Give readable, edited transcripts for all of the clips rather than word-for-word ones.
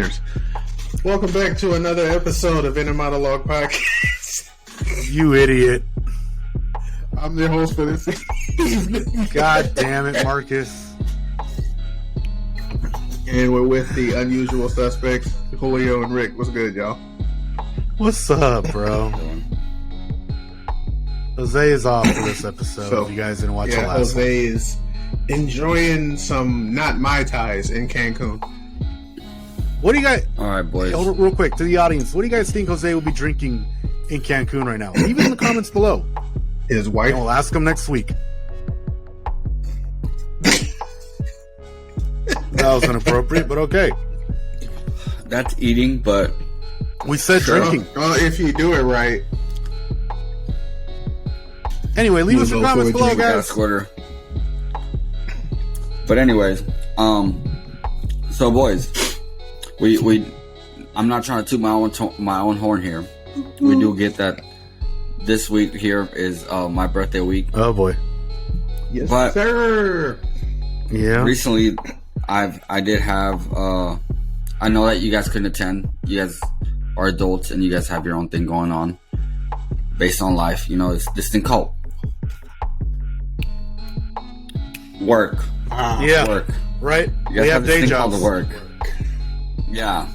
entertainers. Welcome back to another episode of Monolog Podcast. You idiot. I'm your host for this evening. God damn it, Marcus. And we're with the unusual suspects, Julio and Rick. What's good, y'all? What's up, bro? Jose is off for this episode. So, if you guys didn't watch the last Jose one. is enjoying some not Mai Tais in Cancun. What do you guys... All right, boys. Real quick, to the audience, what do you guys think Jose will be drinking in Cancun right now? Leave it in the comments below. His wife. And we'll ask him next week. That was inappropriate, but okay. That's eating, but... We said drinking. Well, if you do it right. Anyway, leave us your comments below, guys. Squirter. But anyways, so boys, we I'm not trying to toot my own horn here. We do get that this week here is my birthday week. Oh boy. Yes, but sir. Yeah. Recently, I did have I know that you guys couldn't attend. You guys are adults and you guys have your own thing going on based on life. You know, it's this thing called work. Yeah. Work. Right? You guys have this day thing jobs. called work. Yeah.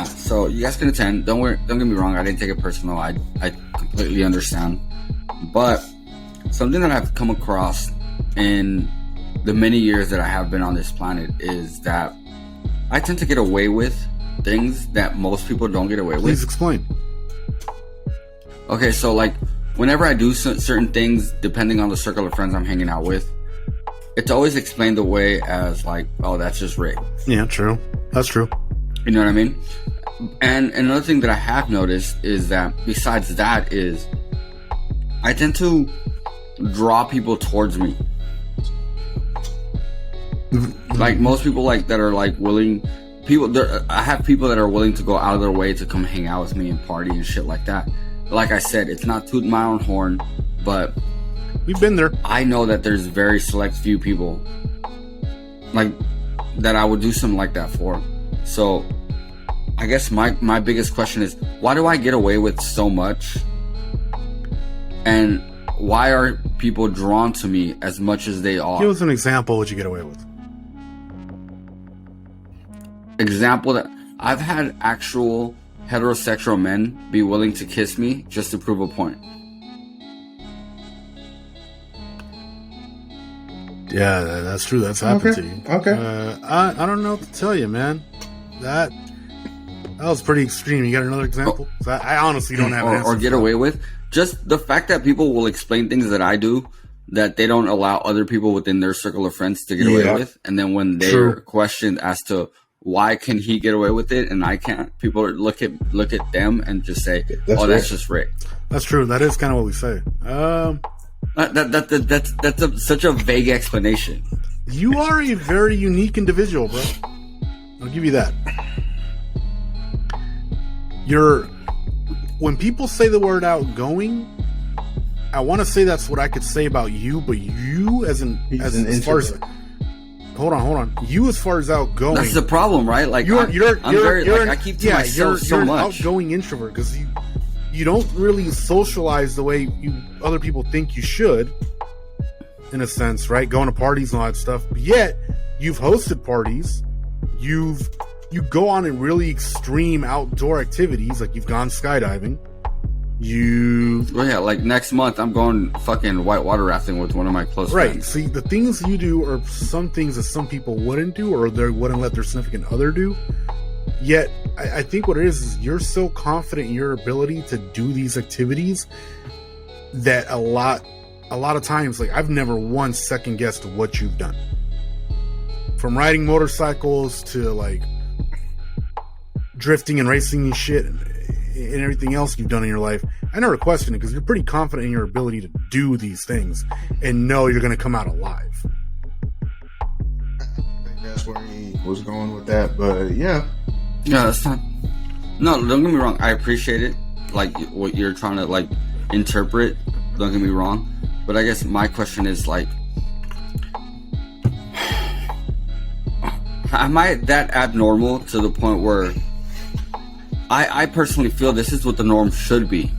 So you guys can attend. Don't get me wrong. I didn't take it personal. I completely understand. But something that I've come across in the many years that I have been on this planet is that I tend to get away with things that most people don't get away with. Please explain. Okay, so like whenever I do certain things, depending on the circle of friends I'm hanging out with, it's always explained away as like, oh, that's just Rick. Yeah, true. That's true. You know what I mean? And another thing that I have noticed is that besides that is I tend to draw people towards me. Like most people like that are like willing I have people that are willing to go out of their way to come hang out with me and party and shit like that. Like I said, it's not tooting my own horn, but we've been there. I know that there's very select few people like that I would do something like that for. So I guess my biggest question is, why do I get away with so much? And why are people drawn to me as much as they are? Give us an example of what you get away with. Example that I've had actual heterosexual men be willing to kiss me just to prove a point. Yeah, that's true. That's happened to you. Okay. I don't know what to tell you, man. That was pretty extreme. You got another example? I honestly don't have an answer or get away with. Just the fact that people will explain things that I do that they don't allow other people within their circle of friends to get away with. And then when they're questioned as to why can he get away with it and I can't, people look at them and just say, that's just Rick. That's true. That is kind of what we say. That's such a vague explanation. You are a very unique individual, bro. I'll give you that. When people say the word outgoing, I want to say that's what I could say about you, but you as far as hold on. You as far as outgoing, that's the problem, right? Like I keep to myself so much. You're an outgoing introvert because you don't really socialize the way other people think you should, in a sense, right? Going to parties and all that stuff. But yet, you've hosted parties. You go on in really extreme outdoor activities, like you've gone skydiving. Like next month, I'm going fucking whitewater rafting with one of my close friends. Right. See, the things you do are some things that some people wouldn't do, or they wouldn't let their significant other do. Yet, I think what it is you're so confident in your ability to do these activities that a lot of times, like I've never once second guessed what you've done. From riding motorcycles to like drifting and racing and shit and everything else you've done in your life, I never question it because you're pretty confident in your ability to do these things and know you're going to come out alive. I think that's where he was going with that, but yeah. Yeah, that's not. No, don't get me wrong. I appreciate it, like what you're trying to like interpret. Don't get me wrong, but I guess my question is like, am I that abnormal to the point where I personally feel this is what the norm should be?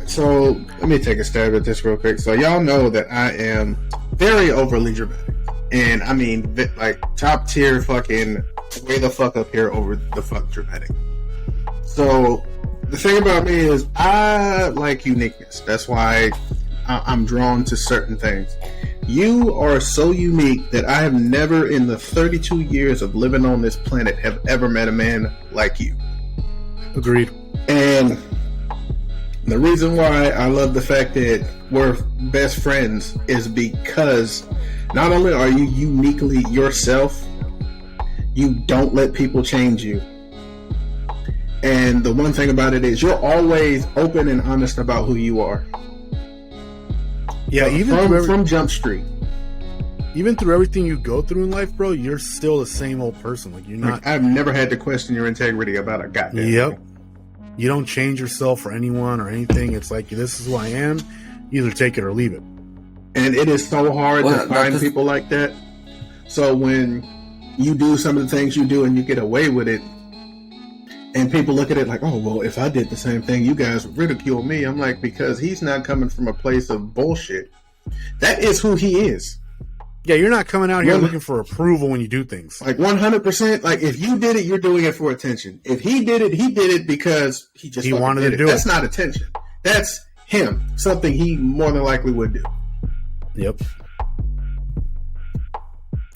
So let me take a stab at this real quick. So y'all know that I am very overly dramatic, and I mean like top tier fucking way the fuck up here over the fuck dramatic. So the thing about me is I like uniqueness. That's why I'm drawn to certain things. You are so unique that I have never in the 32 years of living on this planet have ever met a man like you. Agreed. And the reason why I love the fact that we're best friends is because not only are you uniquely yourself, you don't let people change you. And the one thing about it is you're always open and honest about who you are. Yeah, from Jump Street. Even through everything you go through in life, bro, you're still the same old person. Like, you're not. Like, I've never had to question your integrity about a goddamn thing. You don't change yourself for anyone or anything. It's like, this is who I am. Either take it or leave it. And it is so hard to find people like that. So when you do some of the things you do and you get away with it, and people look at it like, oh, well, if I did the same thing, you guys would ridicule me. I'm like, because he's not coming from a place of bullshit. That is who he is. Yeah, you're not coming out here looking for approval when you do things. Like 100%. Like, if you did it, you're doing it for attention. If he did it because he wanted to do it. That's not attention. That's him. Something he more than likely would do. Yep.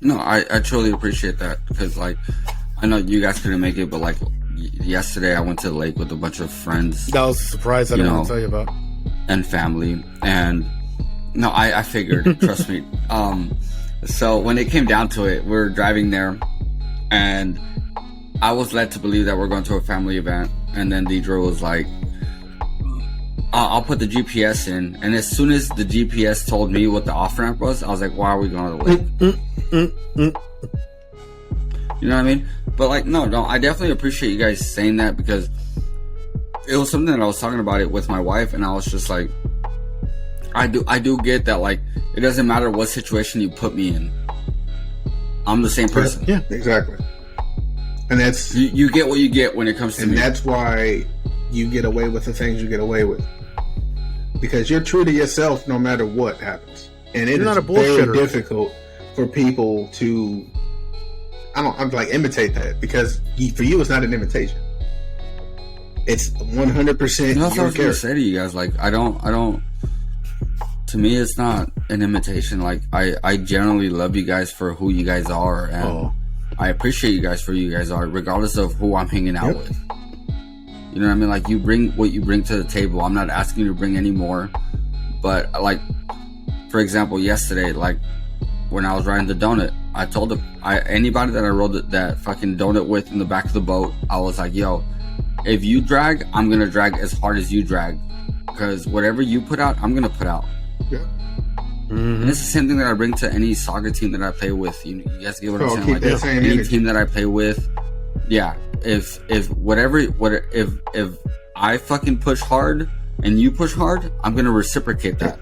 No, I truly appreciate that because, like, I know you guys couldn't make it, but, like, yesterday I went to the lake with a bunch of friends. That was a surprise I didn't want to tell you about. And family. And, no, I figured, trust me. So when it came down to it, we were driving there, and I was led to believe that we're going to a family event. And then Deidre was like, I'll put the GPS in. And as soon as the GPS told me what the off-ramp was, I was like, why are we going to the lake? You know what I mean? But, like, no, I definitely appreciate you guys saying that because it was something that I was talking about it with my wife, and I was just like, I do get that, like, it doesn't matter what situation you put me in. I'm the same person. Yeah, exactly. And that's... You get what you get when it comes to me. And that's why you get away with the things you get away with. Because you're true to yourself no matter what happens. And it is very difficult for people to... I'm like, imitate that. Because for you, it's not an imitation. It's 100% you know, that's your what I was character. going to say to you guys. Like, I don't... To me, it's not an imitation. Like, I generally love you guys for who you guys are, and I appreciate you guys for who you guys are, regardless of who I'm hanging out with. You know what I mean? Like, you bring what you bring to the table. I'm not asking you to bring any more, but, like, for example, yesterday, like, when I was riding the donut, I told anybody that I rode that fucking donut with in the back of the boat, I was like, yo, if you drag, I'm gonna drag as hard as you drag, because whatever you put out, I'm gonna put out. Yeah. Mm-hmm. And it's the same thing that I bring to any soccer team that I play with. You guys get what I'm saying? Like, any energy. Team that I play with, yeah. If I fucking push hard and you push hard, I'm gonna reciprocate that.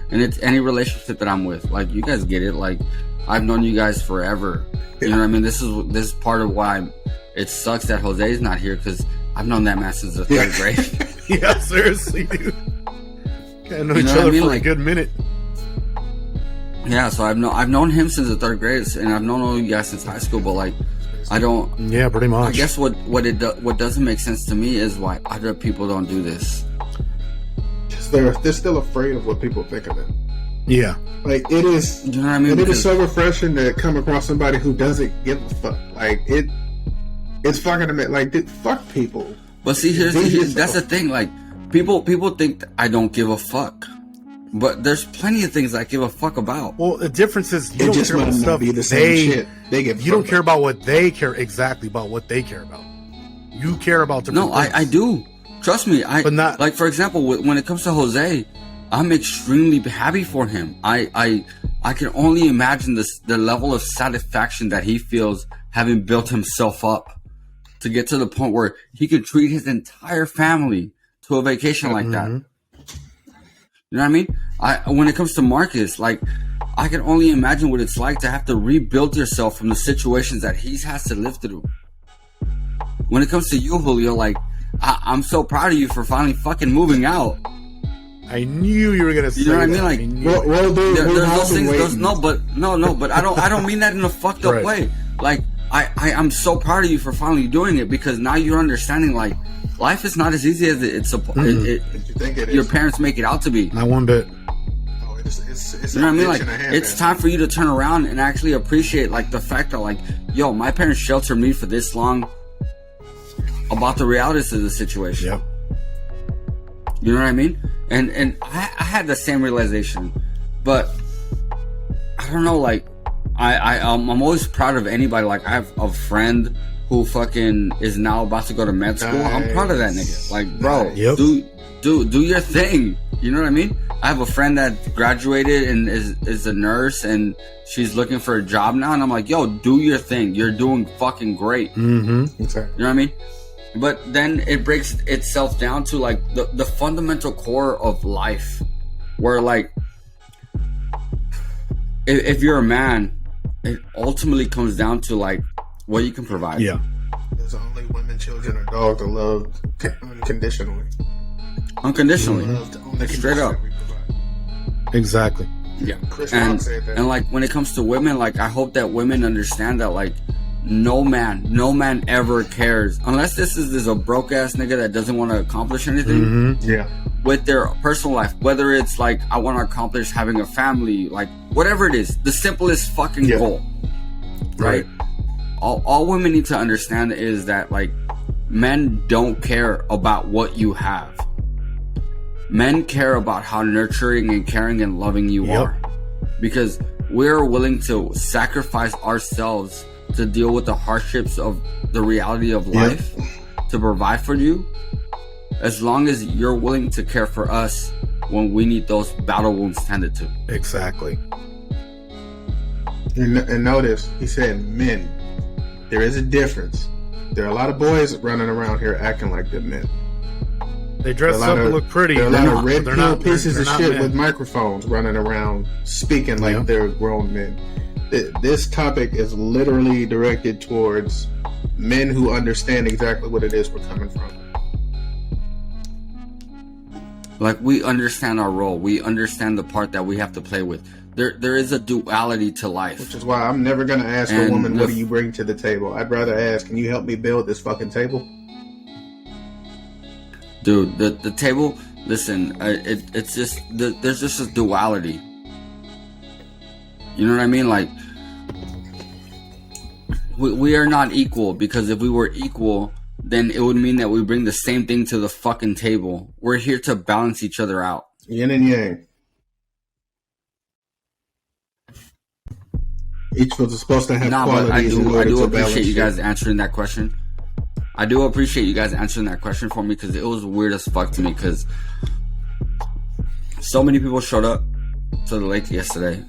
And it's any relationship that I'm with. Like, you guys get it. Like, I've known you guys forever. You know what I mean? This is part of why it sucks that Jose's not here, because I've known that man since the third grade. Yeah, seriously, dude. I know each other for a good minute. Yeah, so I've known him since the third grade, and I've known all you guys since high school. But, like, I don't. Yeah, pretty much. I guess what doesn't make sense to me is why other people don't do this. They're still afraid of what people think of them. Yeah, like, it is. You know what I mean? And it is so refreshing to come across somebody who doesn't give a fuck. Like, it's fucking amazing. Like, fuck people. But see, here's that's the thing. Like, people think I don't give a fuck, but there's plenty of things I give a fuck about. Well, the difference is you don't care about stuff be the same shit. They give. You don't care about what they care about what they care about. You care about different things. I do. Trust me. But not like, for example, when it comes to Jose, I'm extremely happy for him. I can only imagine the level of satisfaction that he feels having built himself up to get to the point where he could treat his entire family to a vacation like that. You know what I mean? When it comes to Marcus, like, I can only imagine what it's like to have to rebuild yourself from the situations that he has to live through. When it comes to you, Julio, like, I'm so proud of you for finally fucking moving out. I knew you were gonna say that. You know what I mean? Like, well, there's those things. But I don't mean that in a fucked up way. Like, I'm so proud of you for finally doing it, because now you're understanding, like, life is not as easy as it's your parents make it out to be. Not one bit. It's you know what I mean? Like, it's time for you to turn around and actually appreciate, like, the fact that, like, yo, my parents sheltered me for this long about the realities of the situation. Yep. You know what I mean? And I had the same realization, but I don't know, like, I'm always proud of anybody. Like, I have a friend who fucking is now about to go to med school. Nice. I'm proud of that nigga. Like, bro, do your thing. You know what I mean? I have a friend that graduated and is a nurse, and she's looking for a job now. And I'm like, yo, do your thing. You're doing fucking great. Mm-hmm. Okay. You know what I mean? But then it breaks itself down to, like, the fundamental core of life, where, like, if you're a man, it ultimately comes down to, like, what you can provide. Yeah. There's only women, children, or dogs are loved unconditionally. Straight up. Exactly. Yeah. Chris Rock said that. And, like, when it comes to women, like, I hope that women understand that, like, no man ever cares, unless this is a broke ass nigga that doesn't want to accomplish anything with their personal life, whether it's like, I want to accomplish having a family, like, whatever it is, the simplest fucking goal, right? All women need to understand is that, like, men don't care about what you have. Men care about how nurturing and caring and loving you are, because we're willing to sacrifice ourselves to deal with the hardships of the reality of life, to provide for you, as long as you're willing to care for us when we need those battle wounds tended to. Exactly. And notice, he said men. There is a difference. There are a lot of boys running around here acting like they're men. They dress up and look pretty. There are a lot of red pill pieces of shit with microphones running around speaking like they're grown men. This topic is literally directed towards men who understand exactly what it is we're coming from. Like, we understand our role. We understand the part that we have to play with. There is a duality to life. Which is why I'm never going to ask a woman, what do you bring to the table? I'd rather ask, can you help me build this fucking table? Dude, the table, listen, it's just, there's just a duality. You know what I mean? Like, we are not equal, because if we were equal, then it would mean that we bring the same thing to the fucking table. We're here to balance each other out. Yin and yang. Each was supposed to have qualities. But I do appreciate you guys answering that question. I do appreciate you guys answering that question for me, because it was weird as fuck to me, because so many people showed up to the lake yesterday.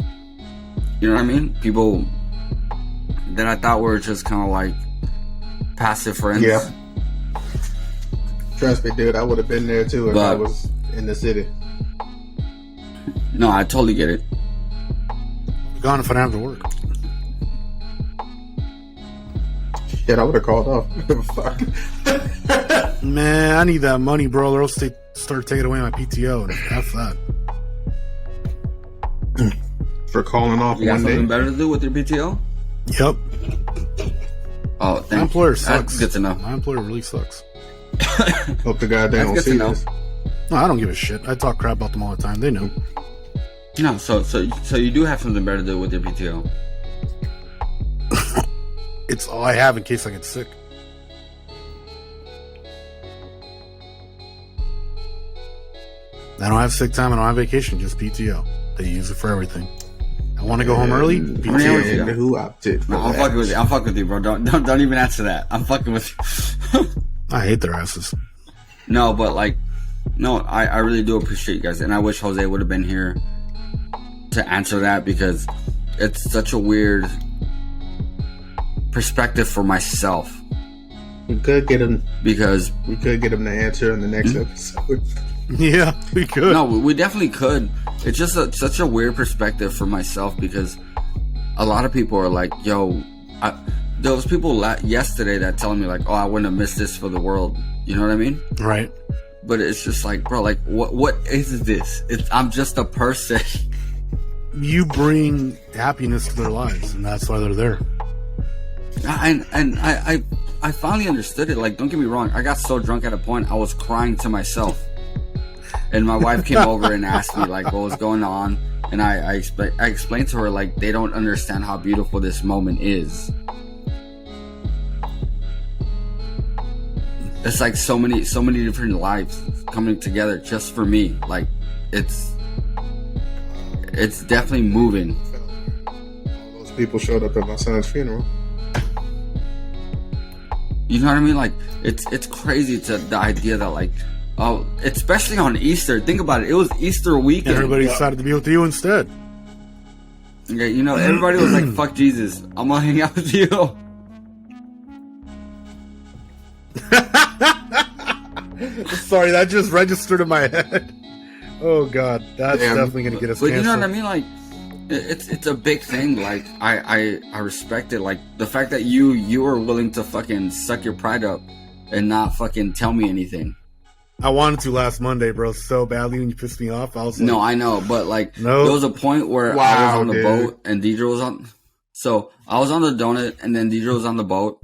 You know what I mean? People that I thought were just kind of like passive friends. Yeah. Trust me, dude, I would have been there too if I was in the city. No, I totally get it. I'm gone if I don't have to work. Shit, I would have called off. Fuck. Man, I need that money, bro, or else they start taking away my PTO, and F that. For calling off you got one something day. better to do with your PTO? Yep. Oh, thank my employer sucks. That's good to know. My employer really sucks. Hope the guy they don't see this. No, I don't give a shit. I talk crap about them all the time. They know. No, so you do have something better to do with your PTO. It's all I have in case I get sick. I don't have sick time. I don't have vacation. Just PTO. They use it for everything. I want to go home early. PTO. And who opted? No, I'm fucking with you. I'm fucking with you, bro. Don't even answer that. I'm fucking with you. I hate their asses. No, but like, no, I really do appreciate you guys, and I wish Jose would have been here to answer that, because it's such a weird perspective for myself. We could get him because the answer in the next episode. Yeah, we could. No, we definitely could. It's just such a weird perspective for myself because a lot of people are like, "Yo, there was people yesterday that telling me like, oh, I wouldn't have missed this for the world." You know what I mean? Right. But it's just like, bro, like, what is this? I'm just a person. You bring happiness to their lives, and that's why they're there. And I finally understood it. Like, don't get me wrong. I got so drunk at a point I was crying to myself. And my wife came over and asked me like what was going on, and I explained to her like they don't understand how beautiful this moment is. It's like so many different lives coming together just for me. Like it's definitely moving. All those people showed up at my son's funeral. You know what I mean? Like it's crazy to the idea that like, oh, especially on Easter. Think about it. It was Easter weekend. Everybody decided to be with you instead. Yeah, you know, everybody was like, "Fuck Jesus, I'm gonna hang out with you." Sorry, that just registered in my head. Oh God, that's definitely gonna get us. But canceled. you know what I mean? Like, it's a big thing. Like, I respect it. Like the fact that you are willing to fucking suck your pride up and not fucking tell me anything. I wanted to last Monday, bro, so badly when you pissed me off. I was like, no, I know, but like, no. There was a point where I was on the boat and Deidre was on. So I was on the donut and then Deidre was on the boat,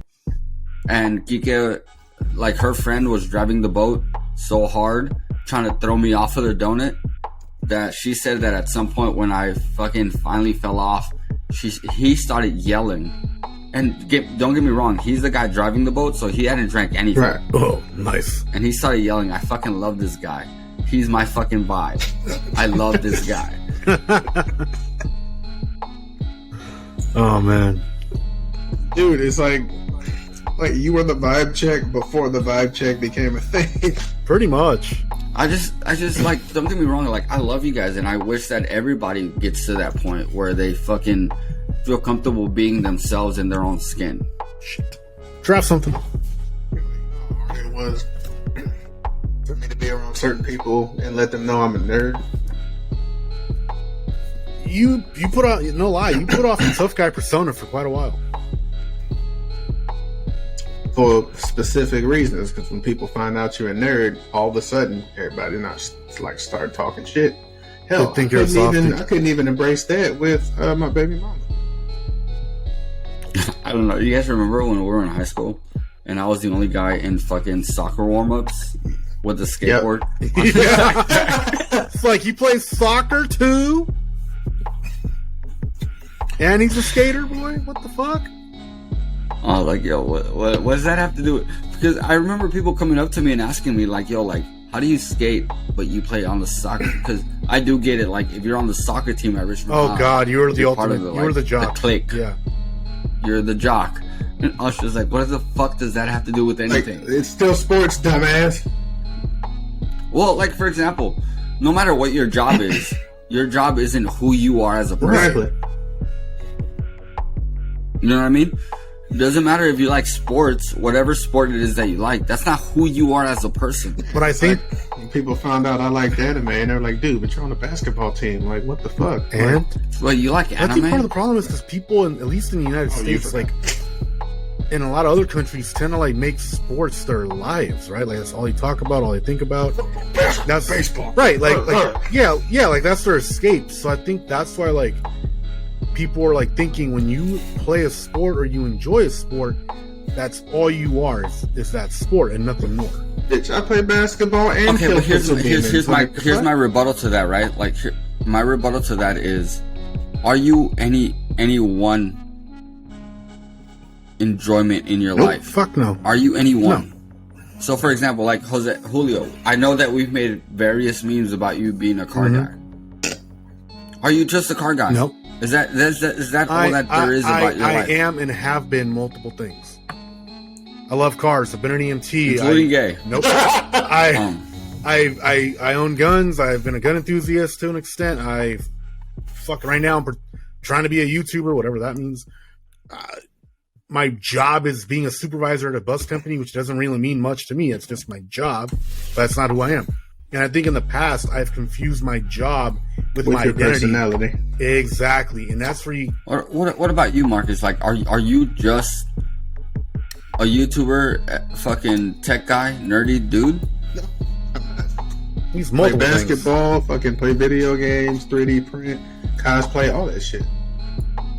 and Kike, like her friend, was driving the boat so hard, trying to throw me off of the donut, that she said that at some point when I fucking finally fell off, he started yelling. And don't get me wrong, he's the guy driving the boat, so he hadn't drank anything. Right. Oh, nice. And he started yelling, "I fucking love this guy. He's my fucking vibe. I love this guy." Oh man, dude, it's like you were the vibe check before the vibe check became a thing. Pretty much. I just like, don't get me wrong, like I love you guys, and I wish that everybody gets to that point where they fucking feel comfortable being themselves in their own skin. Shit. Drop something. How hard it was for me to be around certain people and let them know I'm a nerd. You put out, no lie, you put off the tough guy persona for quite a while. For specific reasons, because when people find out you're a nerd, all of a sudden everybody not like start talking shit. Hell, I couldn't even embrace that with my baby mama. I don't know. You guys remember when we were in high school and I was the only guy in fucking soccer warm-ups with the skateboard? Yep. Yeah. It's like, he plays soccer too? And he's a skater, boy? What the fuck? Oh, like, yo, what does that have to do with... Because I remember people coming up to me and asking me, like, yo, like, how do you skate but you play on the soccer? Because I do get it. Like, if you're on the soccer team at Richmond High, God, you were the ultimate. You were the jock. The clique. Yeah. You're the jock. And I was just like, what the fuck does that have to do with anything? Like, it's still sports, dumbass. Well, like, for example, no matter what your job is, your job isn't who you are as a person. Right. You know what I mean? It doesn't matter if you like sports, whatever sport it is that you like, that's not who you are as a person. But I think when people found out I liked anime, and they're like, dude, but you're on a basketball team. Like, what the fuck? And well, you like anime? I think part of the problem is because people, at least in the United States, like in a lot of other countries, tend to like make sports their lives, right? Like that's all they talk about, all they think about. That's baseball, right? Like yeah, like that's their escape. So I think that's why like people are like thinking when you play a sport or you enjoy a sport, that's all you are is that sport and nothing more. Bitch, I play basketball and okay, but here's my rebuttal to that, right? Like my rebuttal to that is, are you any one enjoyment in your life? Fuck no. Are you anyone? No. So for example, like Julio, I know that we've made various memes about you being a car guy. Are you just a car guy? Nope. Is that all that there is about your life? I am and have been multiple things. I love cars. I've been an EMT. Including gay. Nope. I own guns. I've been a gun enthusiast to an extent. Right now I'm trying to be a YouTuber, whatever that means. my job is being a supervisor at a bus company, which doesn't really mean much to me. It's just my job, but that's not who I am. And I think in the past, I've confused my job with my your identity. personality. Exactly. And that's where you... What about you, Marcus? Like, are you just a YouTuber, fucking tech guy, nerdy dude? He's Play multiple basketball, fucking play video games, 3D print, cosplay, all that shit.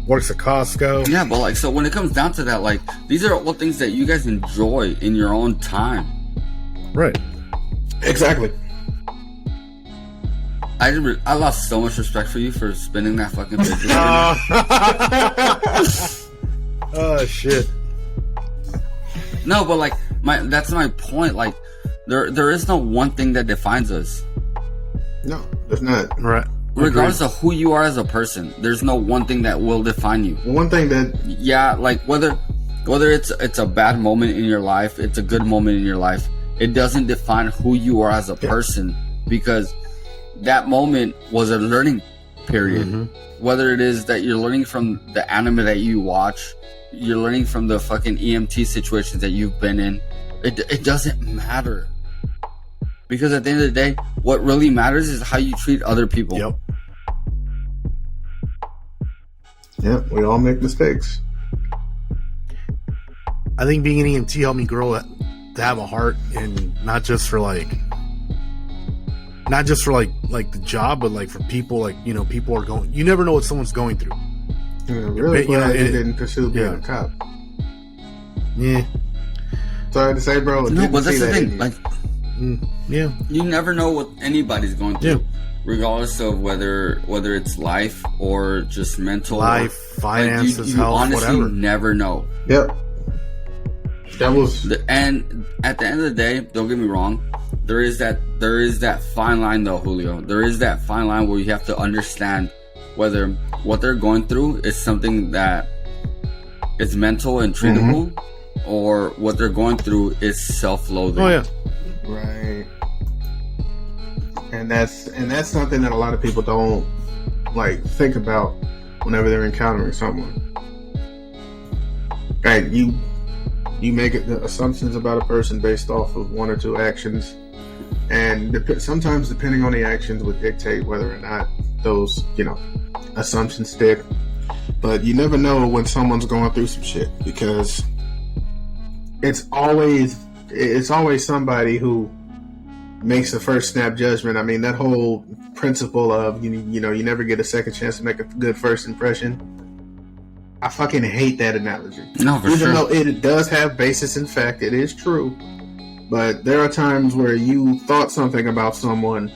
Works at Costco. Yeah, but like, so when it comes down to that, like, these are all things that you guys enjoy in your own time. Right. Exactly. I lost so much respect for you for spinning that fucking picture. Oh shit. No, but like, that's my point. Like, there is no one thing that defines us. No, there's not. Right. Regardless of who you are as a person, there's no one thing that will define you. One thing that... Yeah, like, whether it's a bad moment in your life, it's a good moment in your life, it doesn't define who you are as a person, because that moment was a learning period. Mm-hmm. Whether it is that you're learning from the anime that you watch, you're learning from the fucking EMT situations that you've been in, it doesn't matter. Because at the end of the day, what really matters is how you treat other people. Yep. Yep, we all make mistakes. I think being an EMT helped me grow to have a heart, and not just for like the job, but like for people, like, you know, people are going, you never know what someone's going through. Yeah, really glad you didn't pursue being a cop. Yeah. Sorry to say, bro. No, but that's the thing. Like, yeah, you never know what anybody's going through, regardless of whether it's life or just mental life, finances, like you health, honestly whatever. Never know. Yep. That was and at the end of the day, don't get me wrong, there is that fine line though, Julio. There is that fine line where you have to understand whether what they're going through is something that is mental and treatable, or what they're going through is self-loathing. Oh yeah. Right. And that's something that a lot of people don't like think about whenever they're encountering someone. Right, you make assumptions about a person based off of one or two actions, and sometimes depending on the actions would dictate whether or not those, you know, assumptions stick. But you never know when someone's going through some shit, because it's always somebody who makes the first snap judgment. I mean, that whole principle of you know you never get a second chance to make a good first impression. I fucking hate that analogy. No, for Even sure. though it does have basis in fact, it is true. But there are times where you thought something about someone,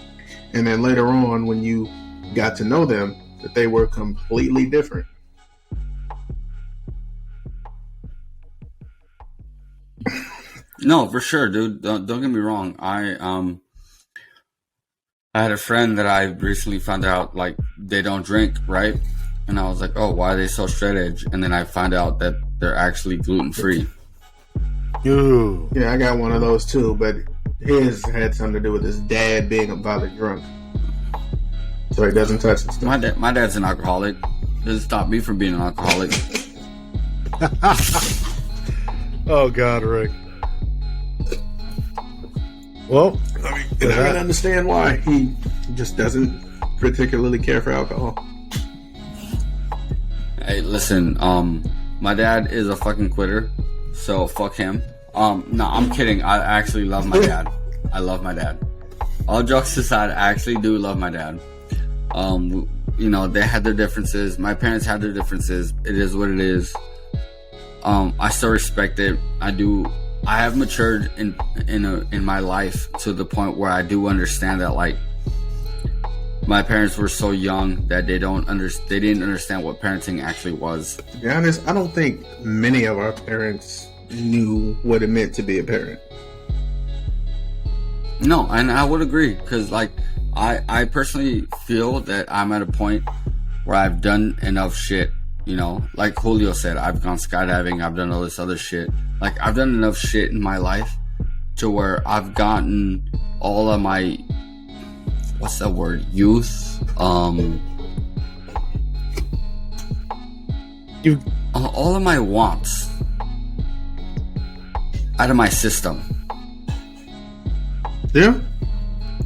and then later on, when you got to know them, that they were completely different. No, for sure, dude. Don't get me wrong. I had a friend that I recently found out, like, they don't drink, right? And I was like, oh, why are they so straight edge? And then I find out that they're actually gluten free. Ooh. Yeah, I got one of those too, but his had something to do with his dad being a violent drunk, so he doesn't touch the stuff. My dad's an alcoholic. Doesn't stop me from being an alcoholic. Oh God, Rick. Well, I mean, and I can understand why. He just doesn't particularly care for alcohol. Hey, listen, my dad is a fucking quitter, so fuck him. No, I'm kidding. I actually love my dad. I love my dad. All jokes aside, I actually do love my dad. You know, they had their differences. My parents had their differences. It is what it is. I still respect it. I do. I have matured in my life to the point where I do understand that, like, my parents were so young that they didn't understand what parenting actually was. To be honest, I don't think many of our parents knew what it meant to be a parent. No, and I would agree, because, like, I personally feel that I'm at a point where I've done enough shit, you know, like Julio said, I've gone skydiving, I've done all this other shit. Like, I've done enough shit in my life to where I've gotten all of my, what's that word? Youth? All of my wants. out of my system. Yeah.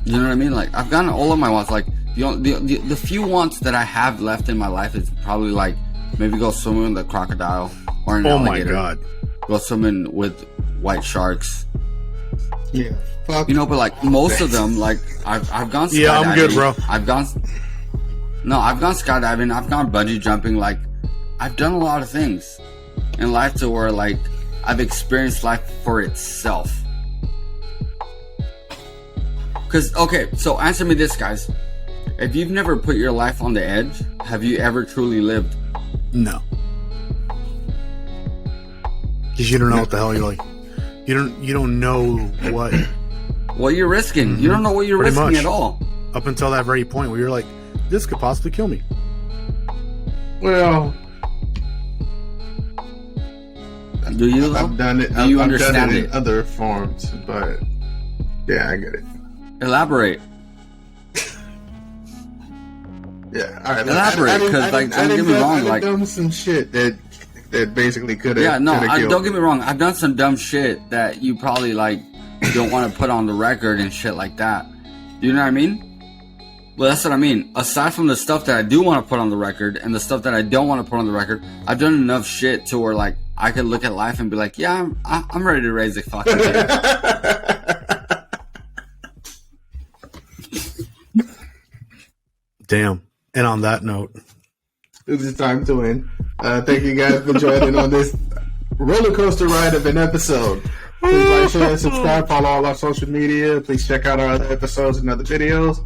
You know what I mean? Like, I've gotten all of my wants. Like, the few wants that I have left in my life is probably like maybe go swimming with a crocodile or an alligator. Oh my god. Go swimming with white sharks. Yeah. Fuck. You know, but like most of them, like I've gone skydiving. Yeah, I'm good, bro. I've gone skydiving. I've gone bungee jumping. Like, I've done a lot of things in life to where like I've experienced life for itself. Cause okay, so answer me this, guys. If you've never put your life on the edge, have you ever truly lived? No. Because you don't know what the hell you're like. You don't know what you're risking. You don't know what you're Pretty risking much. at all. Up until that very point where you're like, this could possibly kill me. Well, do you? I've done it. Do you I've understand done it it? in other forms, but yeah, I get it. Elaborate. Yeah, all right. Elaborate, because like, don't get me wrong, like, done some shit that basically could have. yeah, no, don't get me wrong. I've done some dumb shit that you probably like don't want to put on the record and shit like that. Do you know what I mean? Well, that's what I mean. Aside from the stuff that I do want to put on the record and the stuff that I don't want to put on the record, I've done enough shit to where like I could look at life and be like, yeah, I'm ready to raise a fucking kid. Damn. And on that note, it's time to end. Thank you guys for joining on this roller coaster ride of an episode. Please like, share, and subscribe. Follow all our social media. Please check out our other episodes and other videos.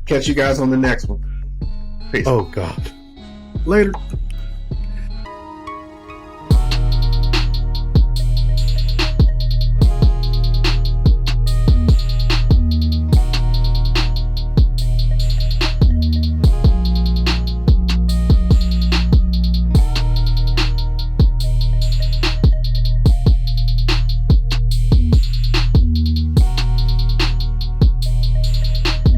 Catch you guys on the next one. Peace. oh God. Later.